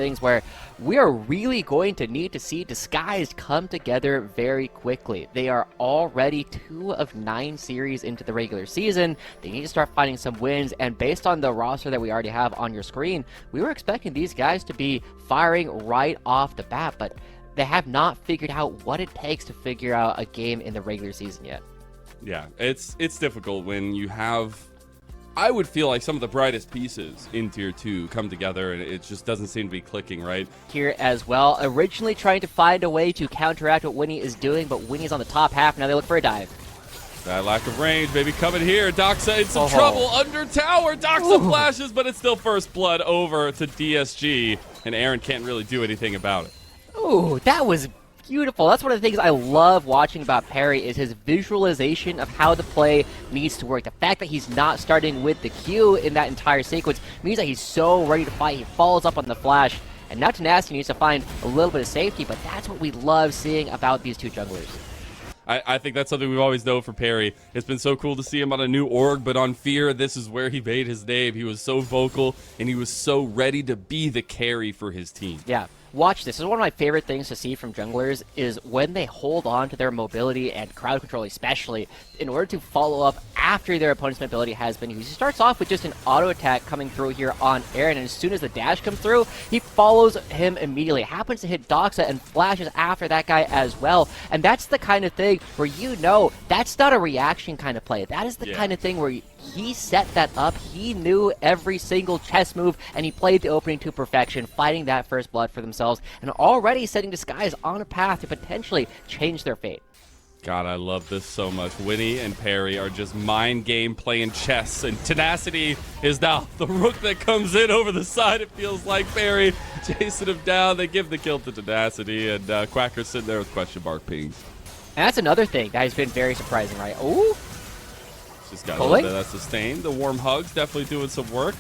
things where we are really going to need to see Disguised come together very quickly. They are already 2 of 9 series into the regular season. They need to start finding some wins, and based on the roster that we already have on your screen, we were expecting these guys to be firing right off the bat, but they have not figured out what it takes to figure out a game in the regular season yet. Yeah, it's difficult when you have, I would feel like some of the brightest pieces in Tier 2 come together and it just doesn't seem to be clicking, right? Here as well, originally trying to find a way to counteract what Winnie is doing, but Winnie's on the top half. Now they look for a dive. That lack of range, maybe coming here. Doxa in some trouble under tower. Doxa flashes, but it's still first blood over to DSG, and Aaron can't really do anything about it. Ooh, that was beautiful. That's one of the things I love watching about Perry is his visualization of how the play needs to work. The fact that he's not starting with the Q in that entire sequence means that he's so ready to fight. He follows up on the flash, and now Tenacity needs to find a little bit of safety, but that's what we love seeing about these two junglers. I think that's something we've always known for Perry. It's been so cool to see him on a new org, but on Fear, this is where he made his name. He was so vocal, and he was so ready to be the carry for his team. Yeah. Watch this. This is one of my favorite things to see from junglers is when they hold on to their mobility and crowd control especially in order to follow up after their opponent's mobility has been used. He starts off with just an auto attack coming through here on Aaron, and as soon as the dash comes through, he follows him immediately. Happens to hit Doxa and flashes after that guy as well. And that's the kind of thing where you know that's not a reaction kind of play. That is the kind of thing where he set that up. He knew every single chess move, and he played the opening to perfection, fighting that first blood for themselves, and already setting Disguise on a path to potentially change their fate. God, I love this so much. Winnie and Perry are just mind game playing chess, and Tenacity is now the rook that comes in over the side. It feels like Perry chasing him down. They give the kill to Tenacity, and Quacker's sitting there with question mark pings. And that's another thing that has been very surprising, right? Ooh. Just got a little bit of that sustain. The warm hugs definitely doing some work.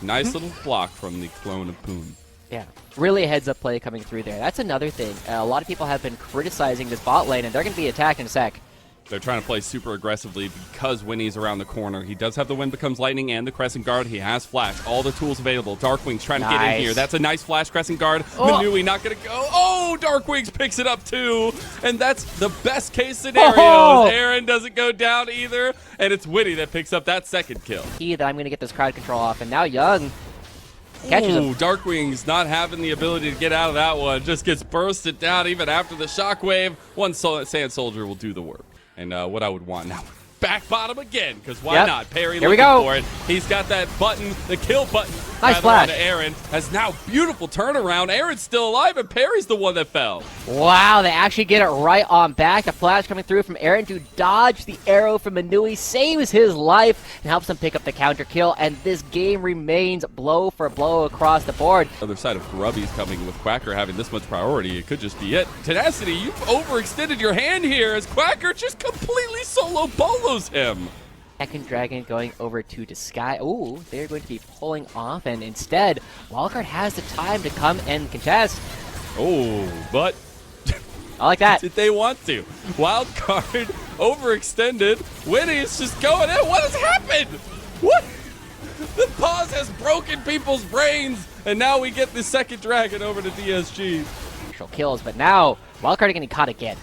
Nice little block from the clone of Poon. Yeah, really a heads-up play coming through there. That's another thing. A lot of people have been criticizing this bot lane, and they're going to be attacked in a sec. They're trying to play super aggressively because Winnie's around the corner. He does have the Wind Becomes Lightning and the Crescent Guard. He has Flash. All the tools available. Darkwing's trying to get in here. That's a nice Flash Crescent Guard. Manui not going to go. Oh, Darkwing's picks it up too. And that's the best case scenario. Aaron doesn't go down either. And it's Winnie that picks up that second kill. Key that I'm going to get this crowd control off. And now Young catches him. Darkwing's not having the ability to get out of that one. Just gets bursted down even after the shockwave. One Sand Soldier will do the work. And what I would want now, back bottom again, because why not? Perry looking for it. He's got that button, the kill button. Nice flash. On Aaron has now beautiful turnaround. Aaron's still alive, and Perry's the one that fell. Wow, they actually get it right on back. The flash coming through from Aaron to dodge the arrow from Manui, saves his life, and helps him pick up the counter kill. And this game remains blow for blow across the board. Other side of Grubby's coming with Quacker having this much priority. It could just be it. Tenacity, you've overextended your hand here as Quacker just completely solo bolos him. Second Dragon going over to Disguise. Ooh, they're going to be pulling off, and instead, Wildcard has the time to come and contest. Oh, but I like that. Did they want to? Wildcard overextended. Winnie's just going in. What has happened? What? The pause has broken people's brains, and now we get the second Dragon over to DSG. Kills, but now Wildcard getting caught again.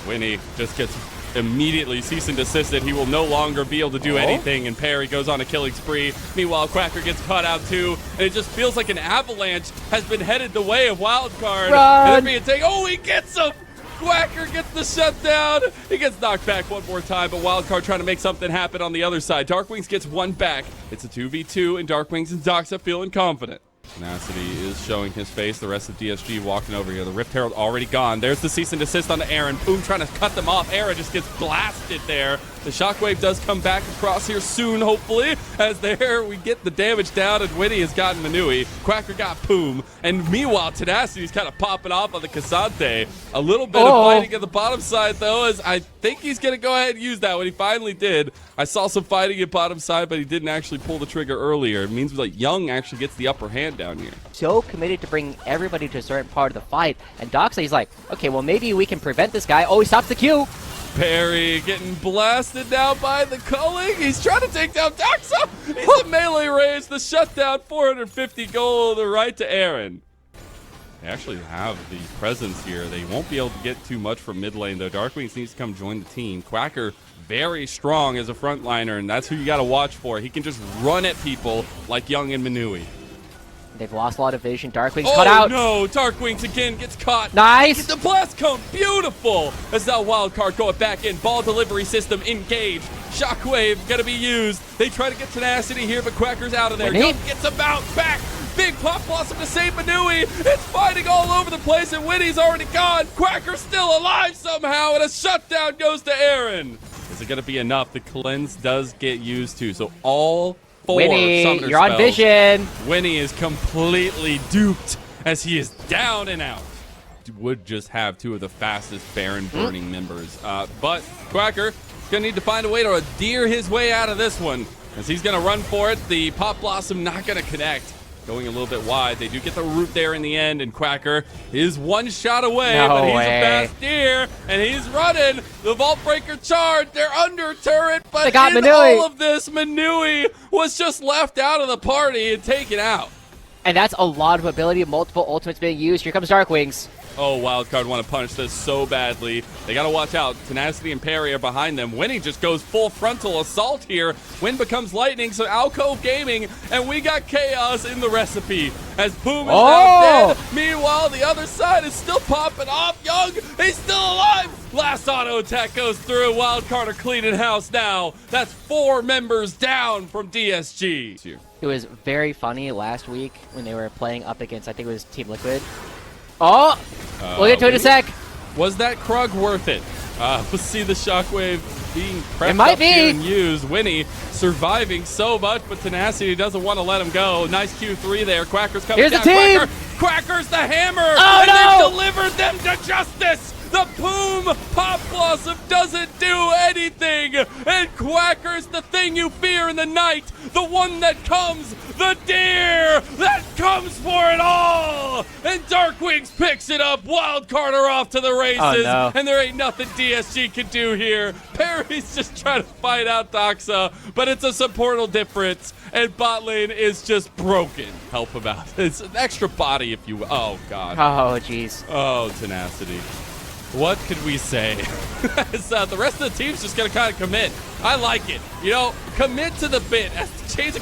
Winnie just gets immediately cease and desisted. He will no longer be able to do anything, and Perry goes on a killing spree. Meanwhile, Quacker gets caught out too, and it just feels like an avalanche has been headed the way of Wildcard. And they're being taken. Oh, he gets him! Quacker gets the shutdown. He gets knocked back one more time, but Wildcard trying to make something happen on the other side. Darkwings gets one back. It's a 2v2, and Darkwings and Doxa feeling confident. Tenacity is showing his face. The rest of DSG walking over here. The Rift Herald already gone. There's the cease and desist on Aaron. Boom trying to cut them off. Aaron just gets blasted there. The shockwave does come back across here soon, hopefully, as there we get the damage down, and Winnie has gotten Manui. Quacker got Poom, and meanwhile, Tenacity's kind of popping off on the Cassante. A little bit of fighting at the bottom side, though, as I think he's going to go ahead and use that when he finally did. I saw some fighting at bottom side, but he didn't actually pull the trigger earlier. It means like Young actually gets the upper hand down here. So committed to bringing everybody to a certain part of the fight, and Doxa, he's like, okay, well, maybe we can prevent this guy. Oh, he stops the Q. Perry getting blasted now by the culling. He's trying to take down Doxa. He's a melee raise. The shutdown, 450 gold, the right to Aaron. They actually have the presence here. They won't be able to get too much from mid lane, though. Darkwings needs to come join the team. Quacker, very strong as a frontliner, and that's who you got to watch for. He can just run at people like Young and Manui. They've lost a lot of vision. Darkwings cut out. Oh, no. Darkwings again gets caught. Nice. Get the blast cone. Beautiful. As now Wildcard going back in. Ball delivery system engaged. Shockwave going to be used. They try to get tenacity here, but Quacker's out of there. Young gets a bounce back. Big Pop Blossom to save Manui. It's fighting all over the place, and Winnie's already gone. Quacker's still alive somehow, and a shutdown goes to Aaron. Is it going to be enough? The cleanse does get used too, so all four Winnie, summoner you're on spells. vision. Winnie is completely duped as he is down and out. Would just have two of the fastest Baron burning members. But Quacker going to need to find a way to deer his way out of this one, as he's going to run for it. The Pop Blossom not going to connect. Going a little bit wide. They do get the root there in the end, and Quacker is one shot away, but he's a fast deer, and he's running. The Vault Breaker charge. They're under turret, but in all of this, Manui was just left out of the party and taken out. And that's a lot of ability. Multiple ultimates being used. Here comes Darkwings. Oh, Wildcard want to punish this so badly. They got to watch out. Tenacity and Perry are behind them. Winnie just goes full frontal assault here. Wind becomes lightning, so Alcove Gaming, and we got chaos in the recipe. As Boom is now dead. Meanwhile, the other side is still popping off. Young, he's still alive. Last auto attack goes through. Wildcard are cleaning house now. That's 4 members down from DSG. It was very funny last week when they were playing up against, I think it was Team Liquid. Oh! We'll get to it in a sec. Was that Krug worth it? We'll see the Shockwave being prepped might up be. here and used. Winnie surviving so much, but Tenacity doesn't want to let him go. Nice Q3 there. Quacker's coming Here's down. the team. Quacker's the hammer. Oh, and no. they've delivered them to justice. The Boom Pop Blossom doesn't do anything. And Quacker's the thing you fear in the night. The one that comes. The deer that comes for it all. And Darkwings picks it up. Wildcard are off to the races. Oh, no. And there ain't nothing DSG can do here. Perry's just trying to fight out Doxa, but it's a supportal difference. And bot lane is just broken. Help him out. It's an extra body, if you will. Oh, God. Oh, jeez. Oh, Tenacity. What could we say? The rest of the team's just going to kind of commit. I like it. You know, commit to the bit. As the chains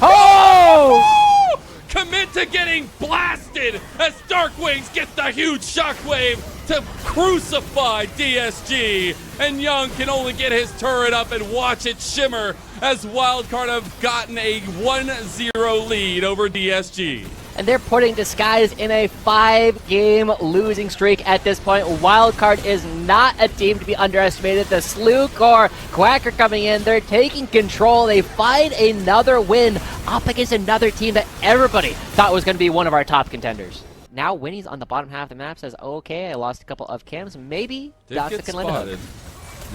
commit to getting blasted as Darkwings gets the huge shockwave to crucify DSG. And Young can only get his turret up and watch it shimmer as Wildcard have gotten a 1-0 lead over DSG. And they're putting Disguise in a 5-game losing streak at this point. Wildcard is not a team to be underestimated. The Slew Core, Quacker coming in. They're taking control. They find another win up against another team that everybody thought was going to be one of our top contenders. Now Winnie's on the bottom half of the map, says, okay, I lost a couple of cams. Maybe Doxa can lend a hook.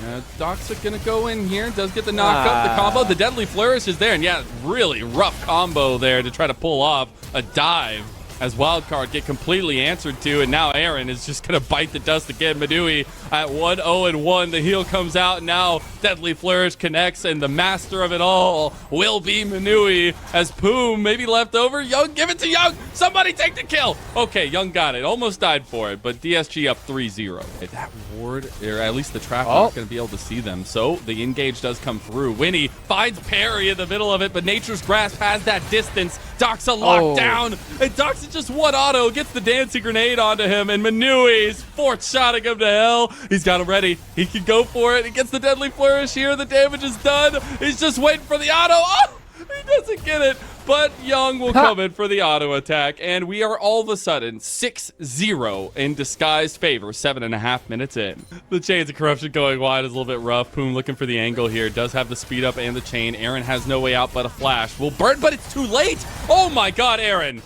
Yeah, Doxa gonna go in here, does get the knock up, the combo. The Deadly Flourish is there, and yeah, really rough combo there to try to pull off a dive as Wildcard get completely answered to, and now Aaron is just gonna bite the dust again. Madui at 1-0-1, the heal comes out, and now Deadly Flourish connects, and the master of it all will be Manui as Poom maybe left over. Young, give it to Young! Somebody take the kill! Okay, Young got it, almost died for it, but DSG up 3-0. That ward, or at least the trap, not gonna be able to see them, so the engage does come through. Winnie finds Perry in the middle of it, but Nature's Grasp has that distance. Doxa locked down, and Doxa just one auto, gets the dancing grenade onto him, and Manui's fourth shotting him to hell. He's got him ready. He can go for it. He gets the Deadly Flourish here. The damage is done. He's just waiting for the auto. Oh, he doesn't get it. But Young will come in for the auto attack, and we are all of a sudden 6-0 in Disguised favor, 7.5 minutes in. The Chains of Corruption going wide is a little bit rough. Poom looking for the angle here. Does have the speed up and the chain. Aaron has no way out but a flash. Will burn, but it's too late. Oh my God, Aaron.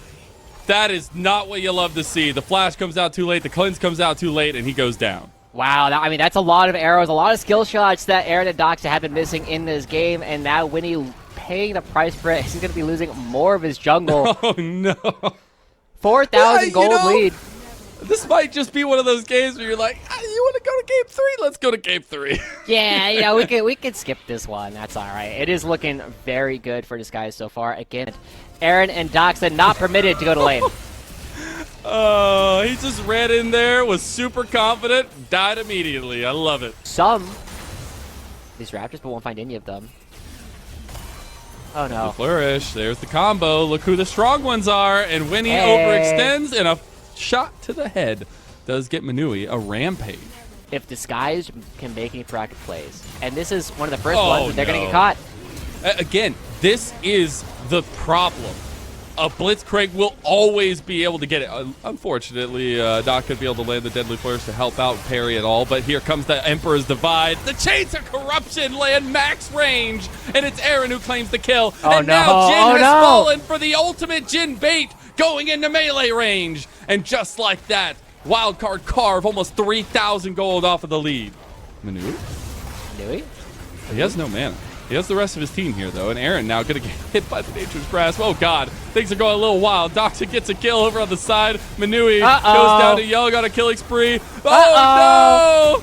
That is not what you love to see. The flash comes out too late. The cleanse comes out too late, and he goes down. Wow, I mean, that's a lot of arrows, a lot of skill shots that Aaron and Doxa have been missing in this game, and now Winnie paying the price for it. He's going to be losing more of his jungle. Oh, no. 4,000 gold lead. This might just be one of those games where you're like, you want to go to game 3? Let's go to game 3. Yeah, we could skip this one. That's all right. It is looking very good for Disguise so far. Again, Aaron and Doxa not permitted to go to lane. Oh, he just ran in there, was super confident, died immediately. I love it. Some these Raptors, but won't find any of them. Oh no. The flourish. There's the combo. Look who the strong ones are. And Winnie overextends, and a shot to the head does get Manui a rampage. If Disguise can make any proactive plays, and this is one of the first ones that they're going to get caught. Again, this is the problem. A Blitzcrank will always be able to get it. Unfortunately, not going to be able to land the Deadly Flourish to help out Perry at all, but here comes the Emperor's Divide. The Chains of Corruption land max range, and it's Aaron who claims the kill. Oh, and no. now Jin has no. fallen for the ultimate Jin bait, going into melee range. And just like that, Wildcard carve almost 3,000 gold off of the lead. Manui? He has no mana. He has the rest of his team here, though, and Aaron now going to get hit by the Nature's Grasp. Oh, God. Things are going a little wild. Doxa gets a kill over on the side. Manui goes down to Young on a killing spree. Oh,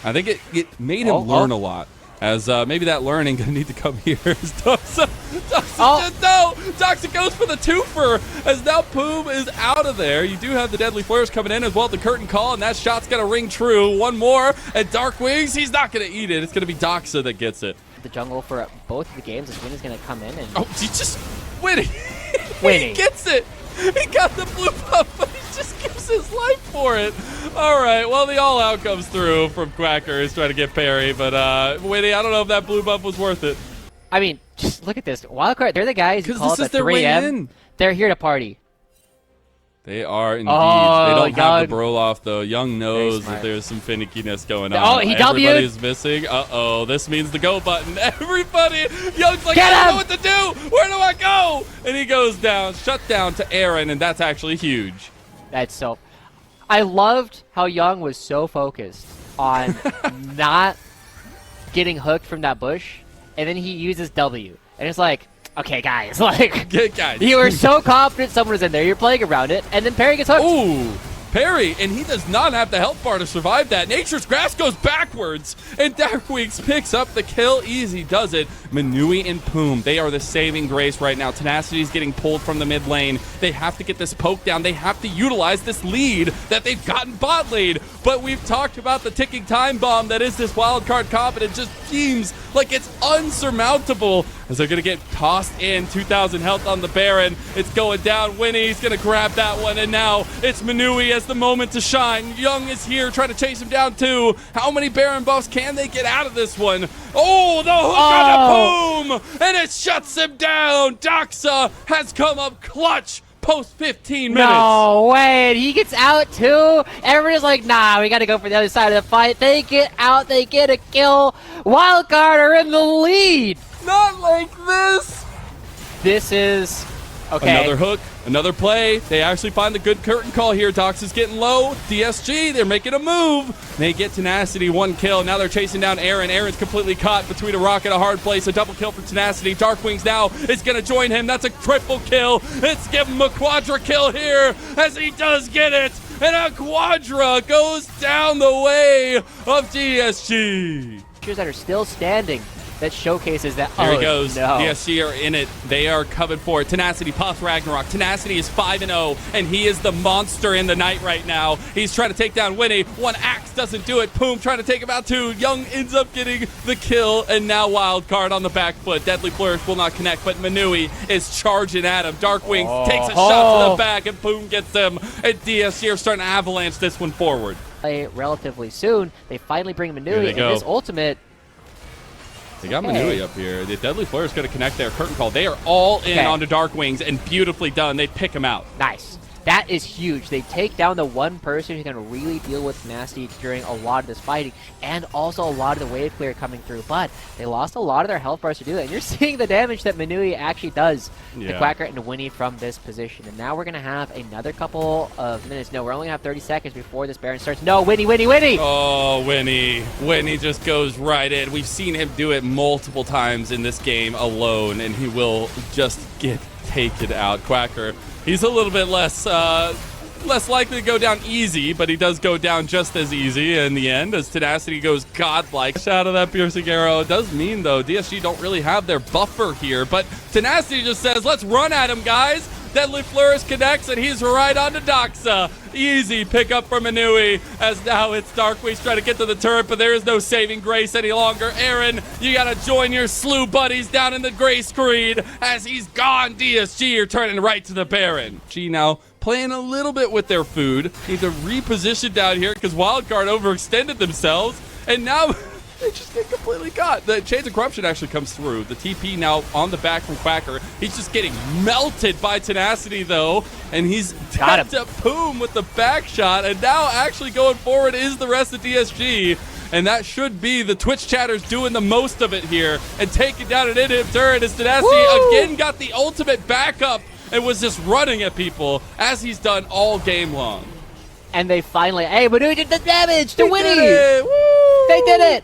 no! I think it made him learn a lot, as maybe that learning going to need to come here. Doxa goes for the twofer, as now Poom is out of there. You do have the Deadly Flares coming in as well, the curtain call, and that shot's going to ring true. One more, and Dark Wings, he's not going to eat it. It's going to be Doxa that gets it. The jungle for both of the games is Winnie's going to come in and... Oh, he just... Winnie. Winnie. He gets it. He got the blue buff, but he just gives his life for it. All right, well, the all-out comes through from Quacker. He's trying to get Perry, but Winnie, I don't know if that blue buff was worth it. I mean, just look at this. Wildcard, they're the guys who call it the their 3M. way in. They're here to party. They are indeed. Oh, they don't have the Young. Broloff, though. Young knows that there's some finickiness going on. Oh, he W'd. Everybody's missing. Uh-oh, this means the go button. Everybody, Young's like, Get I don't him! know what to do. Where do I go? And he goes down, shut down to Aaron, and that's actually huge. That's so... I loved how Young was so focused on not getting hooked from that bush, and then he uses W. And it's like, okay, guys, like, Guys. you were so confident someone was in there, you're playing around it, and then Perry gets hooked. Ooh, Perry, and he does not have the health bar to survive that. Nature's Grasp goes backwards, and Darkwings picks up the kill. Easy does it. Manui and Poom, they are the saving grace right now. Tenacity's getting pulled from the mid lane. They have to get this poke down. They have to utilize this lead that they've gotten bot lane. But we've talked about the ticking time bomb that is this wildcard comp, and it just seems like it's unsurmountable as they're going to get tossed in. 2,000 health on the Baron. It's going down. Winnie's going to grab that one, and now it's Manui as the moment to shine. Young is here trying to chase him down too. How many Baron buffs can they get out of this one? Oh, the hook on the Poom, and it shuts him down. Doxa has come up clutch post 15 minutes. No way, he gets out too. Everyone's like, nah, we gotta go for the other side of the fight. They get out, they get a kill. Wildcard are in the lead. Not like this. This is okay. Another hook, another play. They actually find the good curtain call here. Dox is getting low. DSG, they're making a move. They get Tenacity, one kill. Now they're chasing down Aaron. Aaron's completely caught between a rock and a hard place. A double kill for Tenacity. Darkwings now is going to join him. That's a triple kill. Let's give him a quadra kill here as he does get it. And a quadra goes down the way of DSG. That are still standing. That showcases that. Here he goes. No. DSG are in it. They are covered for it. Tenacity pops Ragnarok. Tenacity is 5-0, and he is the monster in the night right now. He's trying to take down Winnie. One axe doesn't do it. Poom trying to take him out too. Young ends up getting the kill, and now Wildcard on the back foot. Deadly Flourish will not connect, but Manui is charging at him. Darkwings takes a shot to the back, and Poom gets them. And DSG are starting to avalanche this one forward. Relatively soon, they finally bring Manui, and this ultimate. They got Manui up here. The Deadly Flare is going to connect their curtain call. They are all in onto Darkwings, and beautifully done. They pick him out. Nice. That is huge. They take down the one person who's going to really deal with Nasty during a lot of this fighting, and also a lot of the wave clear coming through. But they lost a lot of their health bars to do it, and you're seeing the damage that Manui actually does to Quacker and Winnie from this position. And now we're going to have another couple of minutes. No, we're only going to have 30 seconds before this Baron starts. No, Winnie! Oh, Winnie. Winnie just goes right in. We've seen him do it multiple times in this game alone, and he will just get taken out. Quacker, he's a little bit less less likely to go down easy, but he does go down just as easy in the end as Tenacity goes godlike. Out of that piercing arrow. It does mean, though, DSG don't really have their buffer here, but Tenacity just says, let's run at him, guys. Deadly Flourish connects, and he's right onto Doxa. Easy pickup from Inui, as now it's Darkwings trying to get to the turret, but there is no saving grace any longer. Aaron, you gotta join your slew buddies down in the gray screen as he's gone. DSG are turning right to the Baron. G now playing a little bit with their food. Need to reposition down here because Wildcard overextended themselves, and now they just get completely caught. The Chains of Corruption actually comes through. The TP now on the back from Quacker. He's just getting melted by Tenacity, though, and he's tapped up Poom with the back shot, and now actually going forward is the rest of DSG, and that should be the Twitch chatters doing the most of it here and taking down an in-him turret as Tenacity again got the ultimate backup and was just running at people as he's done all game long. And they finally, hey, but who did the damage to Winnie? They did it!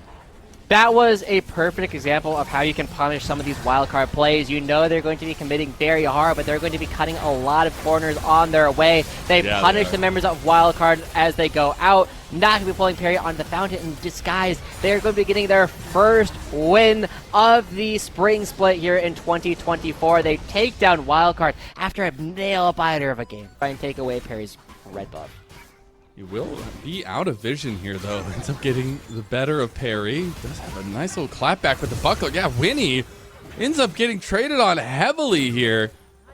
That was a perfect example of how you can punish some of these wildcard plays. You know they're going to be committing very hard, but they're going to be cutting a lot of corners on their way. They punish the members of wildcard as they go out. Not going to be pulling Perry onto the fountain in disguise. They're going to be getting their first win of the spring split here in 2024. They take down wildcard after a nail-biter of a game. Try and take away Perry's red buff. He will be out of vision here, though. Ends up getting the better of Perry. Does have a nice little clapback with the buckler. Yeah, Winnie ends up getting traded on heavily here.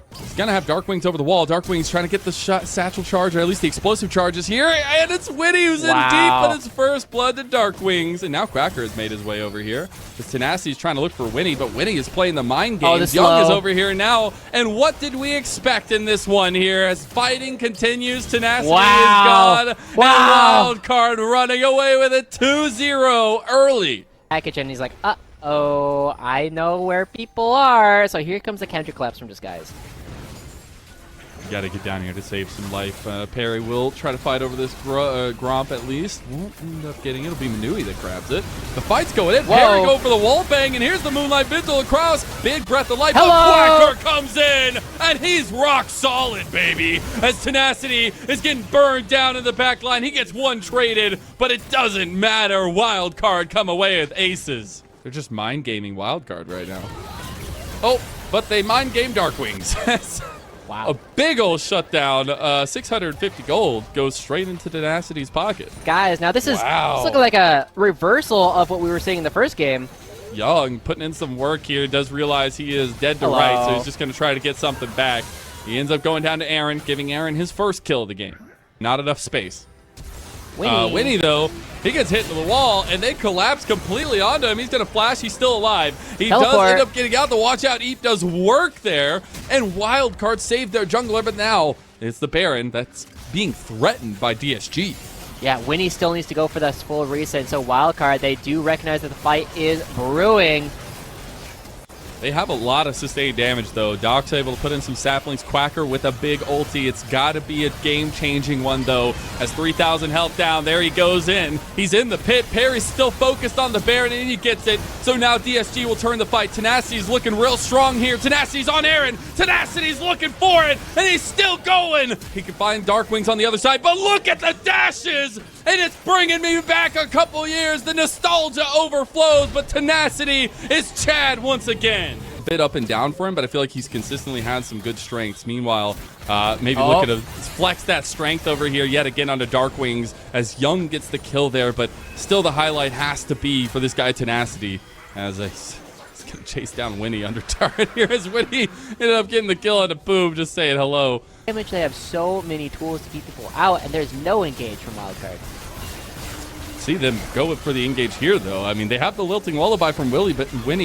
He's going to have Darkwings over the wall. Darkwings trying to get the satchel charge, or at least the explosive charges here. And it's Winnie who's in deep with his first blood to Darkwings. And now Quacker has made his way over here. As Tenacity is trying to look for Winnie, but Winnie is playing the mind games. Young is over here now. And what did we expect in this one here? As fighting continues, Tenacity is gone. And Wildcard running away with it 2-0 early. Package, and he's like, uh-oh, I know where people are. So here comes the counter collapse from Disguise. You gotta get down here to save some life. Perry will try to fight over this Gromp at least. Won't end up getting it. It'll be Manui that grabs it. The fight's going in. Perry go for the wall bang, and here's the Moonlight Vigil across. Big breath of life. But Quacker comes in, and he's rock solid, baby. As Tenacity is getting burned down in the back line. He gets one traded, but it doesn't matter. Wildcard come away with aces. They're just mind gaming Wildcard right now. Oh, but they mind game Darkwings. Wow. A big old shutdown. 650 gold goes straight into Tenacity's pocket. Guys, now this is looking like a reversal of what we were seeing in the first game. Young putting in some work here. Does realize he is dead to right, so he's just going to try to get something back. He ends up going down to Aaron, giving Aaron his first kill of the game. Not enough space. Winnie, though, he gets hit into the wall, and they collapse completely onto him. He's going to flash. He's still alive. He does end up getting out. The watch out. Eep does work there, and Wildcard saved their jungler, but now it's the Baron that's being threatened by DSG. Yeah, Winnie still needs to go for this full reset, so Wildcard, they do recognize that the fight is brewing. They have a lot of sustained damage, though. Doc's able to put in some saplings. Quacker with a big ulti. It's got to be a game-changing one, though. As 3,000 health down, there he goes in. He's in the pit. Perry's still focused on the Baron, and he gets it. So now DSG will turn the fight. Tenacity's looking real strong here. Tenacity's on Aaron. Tenacity's looking for it, and he's still going. He can find Darkwings on the other side, but look at the dashes, and it's bringing me back a couple years. The nostalgia overflows, but Tenacity is Chad once again. Bit up and down for him, but I feel like he's consistently had some good strengths. Meanwhile, maybe looking to flex that strength over here yet again onto Darkwings as Young gets the kill there, but still the highlight has to be for this guy Tenacity as he's going to chase down Winnie under turret here as Winnie ended up getting the kill on a boom, just saying hello. Damage, they have so many tools to keep people out, and there's no engage from Wildcard. See them go for the engage here, though. I mean, they have the Lilting Lullaby from Winnie,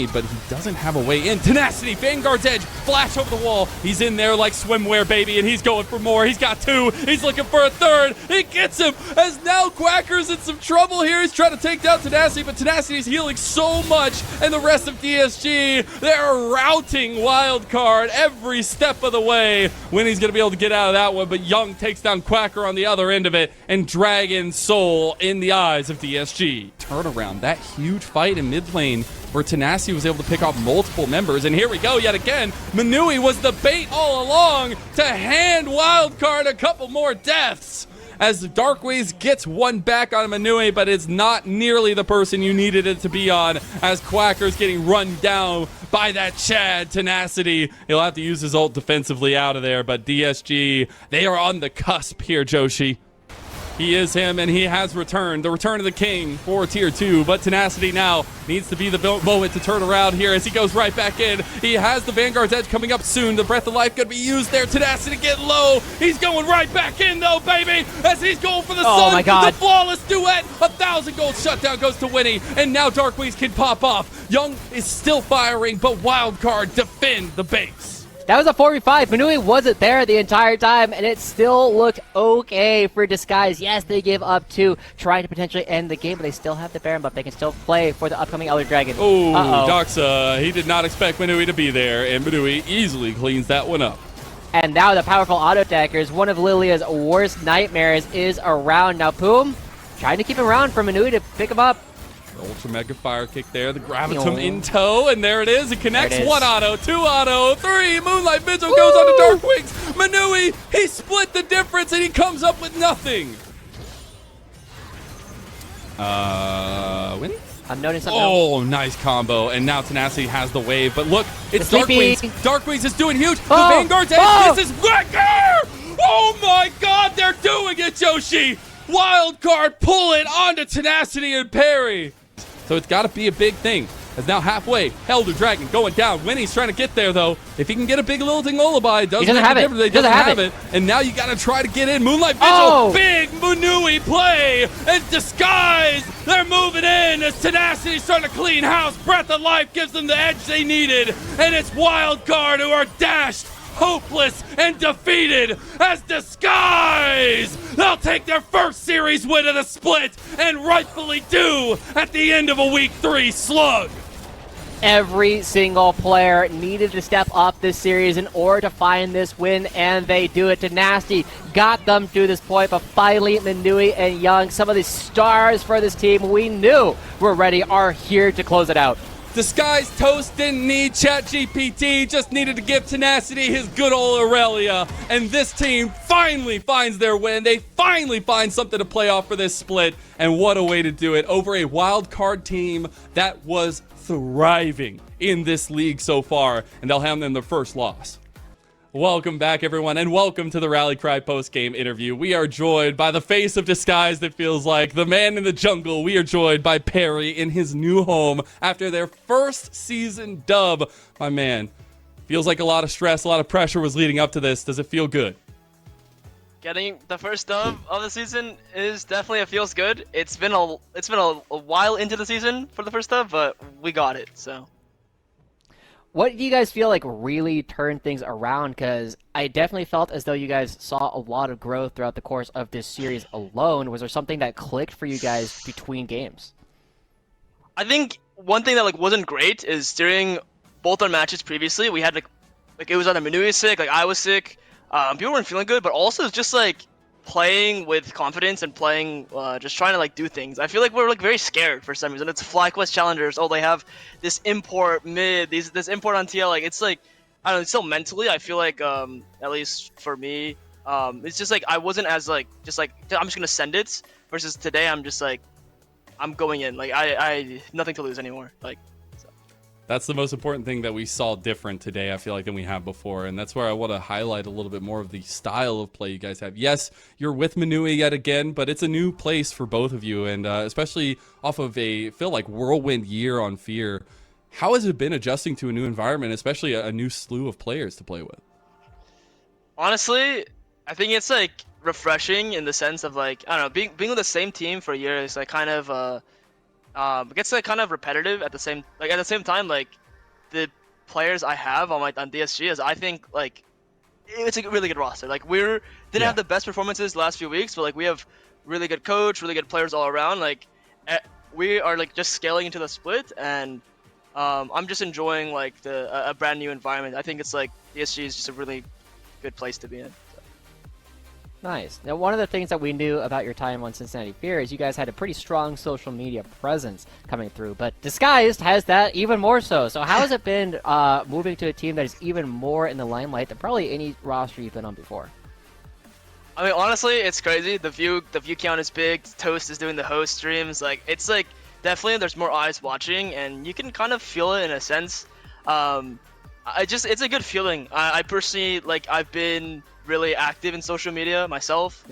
but he doesn't have a way in. Tenacity, Vanguard's Edge, flash over the wall. He's in there like swimwear, baby, and he's going for more. He's got two. He's looking for a third. He gets him, as now Quacker's in some trouble here. He's trying to take down Tenacity, but Tenacity's healing so much, and the rest of DSG, they're routing Wildcard every step of the way. Winnie's going to be able to get out of that one, but Young takes down Quacker on the other end of it, and Dragon Soul in the eyes of of DSG. Turnaround, that huge fight in mid lane where Tenacity was able to pick off multiple members. And here we go yet again. Manui was the bait all along to hand Wildcard a couple more deaths. As Darkways gets one back on Manui, but it's not nearly the person you needed it to be on, as Quacker's getting run down by that Chad Tenacity. He'll have to use his ult defensively out of there, but DSG, they are on the cusp here, Joshi. He is him, and he has returned. The return of the king for Tier 2, but Tenacity now needs to be the moment to turn around here as he goes right back in. He has the Vanguard's Edge coming up soon. The Breath of Life going to be used there. Tenacity get low. He's going right back in, though, baby, as he's going for the sun. My God. The flawless duet. 1,000 gold shutdown goes to Winnie, and now Darkways can pop off. Young is still firing, but Wildcard defend the base. That was a 4v5. Manui wasn't there the entire time, and it still looked okay for Disguise. Yes, they gave up 2, trying to potentially end the game, but they still have the Baron buff. They can still play for the upcoming Elder Dragon. Oh, Doxa, he did not expect Manui to be there, and Manui easily cleans that one up. And now the powerful auto attackers, one of Lilia's worst nightmares, is around. Now Poom trying to keep him around for Manui to pick him up. Ultra Mega Fire Kick there, the Gravitum in tow, and there it is. It connects. 1 auto, 2 auto, 3. Moonlight Vigil goes on to Dark Wings. Manui, he split the difference, and he comes up with nothing. Winnie? I'm noticing something. Oh, nice combo, and now Tenacity has the wave, but look, it's Dark Wings. Dark Wings is doing huge. The Vanguard's Edge, this is Wrecker! Oh my God, they're doing it, Joshi! Wildcard pull it onto Tenacity and Parry. So it's got to be a big thing. As now halfway, Elder Dragon going down. Winnie's trying to get there, though. If he can get a big lilting lullaby, doesn't have it. He doesn't have it. And now you got to try to get in. Moonlight Vigil, big Manui play, and Disguise. They're moving in as Tenacity's starting to clean house. Breath of Life gives them the edge they needed, and it's Wildcard who are dashed, hopeless, and defeated as Disguise. They'll take their first series win of the split, and rightfully do at the end of a Week 3 slug. Every single player needed to step up this series in order to find this win, and they do it. Tenacity got them to this point, but finally Manui and Young, some of the stars for this team we knew were ready, are here to close it out. Disguise Toast didn't need ChatGPT, just needed to give Tenacity his good old Aurelia. And this team finally finds their win. They finally find something to play off for this split. And what a way to do it over a wild card team that was thriving in this league so far. And they'll hand them their first loss. Welcome back, everyone, and welcome to the Rally Cry post-game interview. We are joined by the face of Disguise that feels like the man in the jungle. We are joined by Perry in his new home after their first season dub. My man, feels like a lot of stress, a lot of pressure was leading up to this. Does it feel good? Getting the first dub of the season is definitely, it feels good. It's been a while into the season for the first dub, but we got it, so. What do you guys feel like really turned things around? Because I definitely felt as though you guys saw a lot of growth throughout the course of this series alone. Was there something that clicked for you guys between games? I think one thing that wasn't great is during both our matches previously, we had like it was either Manui sick, I was sick. People weren't feeling good, but also it's just playing with confidence and playing, just trying to do things. I feel like we're very scared for some reason. It's FlyQuest challengers. Oh, they have this import mid, this import on TL. It's I don't know. It's still mentally, I feel like at least for me, it's just I wasn't as I'm just gonna send it. Versus today, I'm just I'm going in. I nothing to lose anymore. That's the most important thing that we saw different today, I feel like, than we have before. And that's where I want to highlight a little bit more of the style of play you guys have. Yes, you're with Manui yet again, but it's a new place for both of you. And especially off of whirlwind year on Fear, how has it been adjusting to a new environment, especially a new slew of players to play with? Honestly, I think it's refreshing in the sense of I don't know, being with the same team for a year is kind of it gets kind of repetitive at the same time. The players I have on DSG is, I think it's a really good roster. We didn't have the best performances the last few weeks, but we have really good coach, really good players all around. We are just scaling into the split, and I'm just enjoying a brand new environment. I think it's DSG is just a really good place to be in. Nice. Now, one of the things that we knew about your time on Cincinnati Fear is you guys had a pretty strong social media presence coming through, but Disguised has that even more so. So how has it been moving to a team that is even more in the limelight than probably any roster you've been on before? I mean, honestly, it's crazy. The view count is big. Toast is doing the host streams. Like, it's like definitely there's more eyes watching, and you can kind of feel it in a sense. It's a good feeling. I personally, like, I've been really active in social media myself,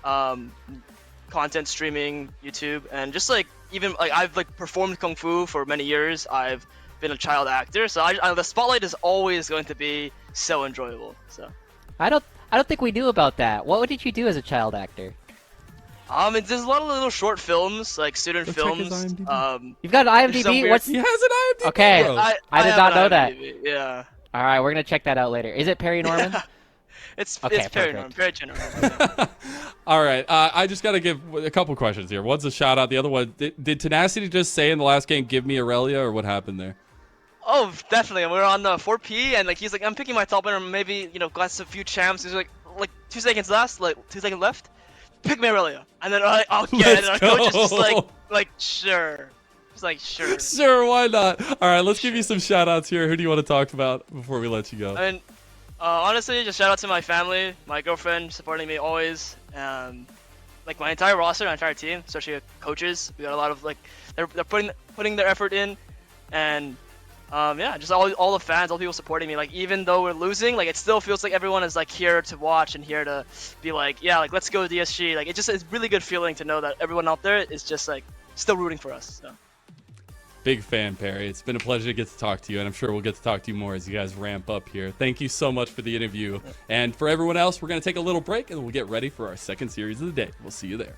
content streaming, YouTube, and just like even like I've like performed kung fu for many years. I've been a child actor, so the spotlight is always going to be so enjoyable. So I don't think we knew about that. What did you do as a child actor? there's a lot of little short films, like student Let's check his films. IMDb. You've got an There's some IMDb. weird- What's He has an IMDb. Okay. bro. I did not have an know that. IMDb, Yeah. All right, we're gonna check that out later. Is it Perry Norman? It's Okay, very perfect. normal, very general. All right, I just got to give a couple questions here. One's a shout out. The other one, did Tenacity just say in the last game, "Give me Aurelia," or what happened there? Oh, definitely. We're on the 4P, and like he's like, I'm picking my top laner. Maybe got a few champs. He's like 2 seconds left, Pick me Aurelia, and then I'll get it. And our coach is just like sure, just like sure. Sure, why not? All right, let's give you some shout outs here. Who do you want to talk about before we let you go? I mean, honestly, just shout out to my family, my girlfriend supporting me always. Like my entire roster, my entire team, especially coaches. We got a lot of they're putting their effort in, and just all the fans, all the people supporting me. Like even though we're losing, like it still feels like everyone is like here to watch and here to be like, yeah, like let's go DSG. Like it's a really good feeling to know that everyone out there is just like still rooting for us. So. Big fan, Perry. It's been a pleasure to get to talk to you, and I'm sure we'll get to talk to you more as you guys ramp up here. Thank you so much for the interview. And for everyone else, we're going to take a little break, and we'll get ready for our second series of the day. We'll see you there.